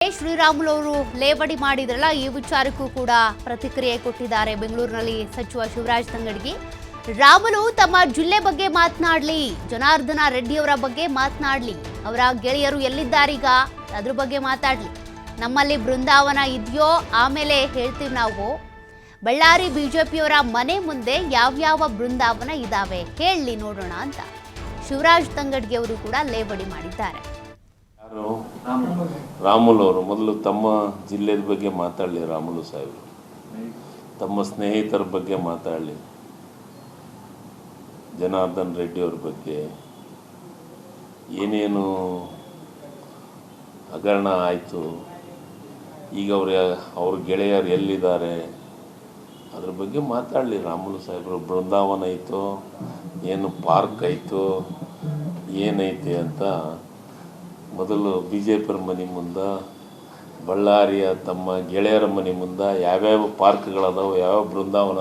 ಶ್ರೀರಾಮುಲು ಅವರು ಲೇವಡಿ ಮಾಡಿದ್ರಲ್ಲ, ಈ ವಿಚಾರಕ್ಕೂ ಕೂಡ ಪ್ರತಿಕ್ರಿಯೆ ಕೊಟ್ಟಿದ್ದಾರೆ ಬೆಂಗಳೂರಿನಲ್ಲಿ ಸಚಿವ ಶಿವರಾಜ್ ತಂಗಡಗಿ. ರಾಮುಲು ತಮ್ಮ ಜಿಲ್ಲೆ ಬಗ್ಗೆ ಮಾತನಾಡಲಿ, ಜನಾರ್ದನ ರೆಡ್ಡಿಯವರ ಬಗ್ಗೆ ಮಾತನಾಡಲಿ, ಅವರ ಗೆಳೆಯರು ಎಲ್ಲಿದ್ದಾರೀಗ ಅದ್ರ ಬಗ್ಗೆ ಮಾತಾಡಲಿ. ನಮ್ಮಲ್ಲಿ ಬೃಂದಾವನ ಇದೆಯೋ ಆಮೇಲೆ ಹೇಳ್ತೀವಿ ನಾವು. ಬಳ್ಳಾರಿ ಬಿಜೆಪಿಯವರ ಮನೆ ಮುಂದೆ ಯಾವ್ಯಾವ ಬೃಂದಾವನ ಇದಾವೆ ಹೇಳಲಿ ನೋಡೋಣ ಅಂತ ಶಿವರಾಜ್ ತಂಗಡಗಿ ಅವರು ಕೂಡ ಲೇವಡಿ ಮಾಡಿದ್ದಾರೆ. ರಾಮುಲು ಅವರು ಮೊದಲು ತಮ್ಮ ಜಿಲ್ಲೆಯ ಬಗ್ಗೆ ಮಾತಾಡಲಿ. ರಾಮುಲು ಸಾಹೇಬರು ತಮ್ಮ ಸ್ನೇಹಿತರ ಬಗ್ಗೆ ಮಾತಾಡಲಿ. ಜನಾರ್ದನ್ ರೆಡ್ಡಿ ಅವ್ರ ಬಗ್ಗೆ ಏನೇನು ಹಗರಣ ಆಯಿತು, ಈಗ ಅವ್ರ ಗೆಳೆಯರು ಎಲ್ಲಿದ್ದಾರೆ ಅದ್ರ ಬಗ್ಗೆ ಮಾತಾಡಲಿ. ರಾಮುಲು ಸಾಹೇಬರು ಬೃಂದಾವನ ಐತೋ ಏನು ಪಾರ್ಕ್ ಐತೋ ಏನೈತೆ ಅಂತ ಮೊದಲು ಬಿ ಜೆ ಪಿಯವ್ರ ಮನೆ ಮುಂದೆ, ಬಳ್ಳಾರಿಯ ತಮ್ಮ ಗೆಳೆಯರ ಮನೆ ಮುಂದೆ ಯಾವ್ಯಾವ ಪಾರ್ಕ್ಗಳದಾವೆ, ಯಾವ್ಯಾವ ಬೃಂದಾವನ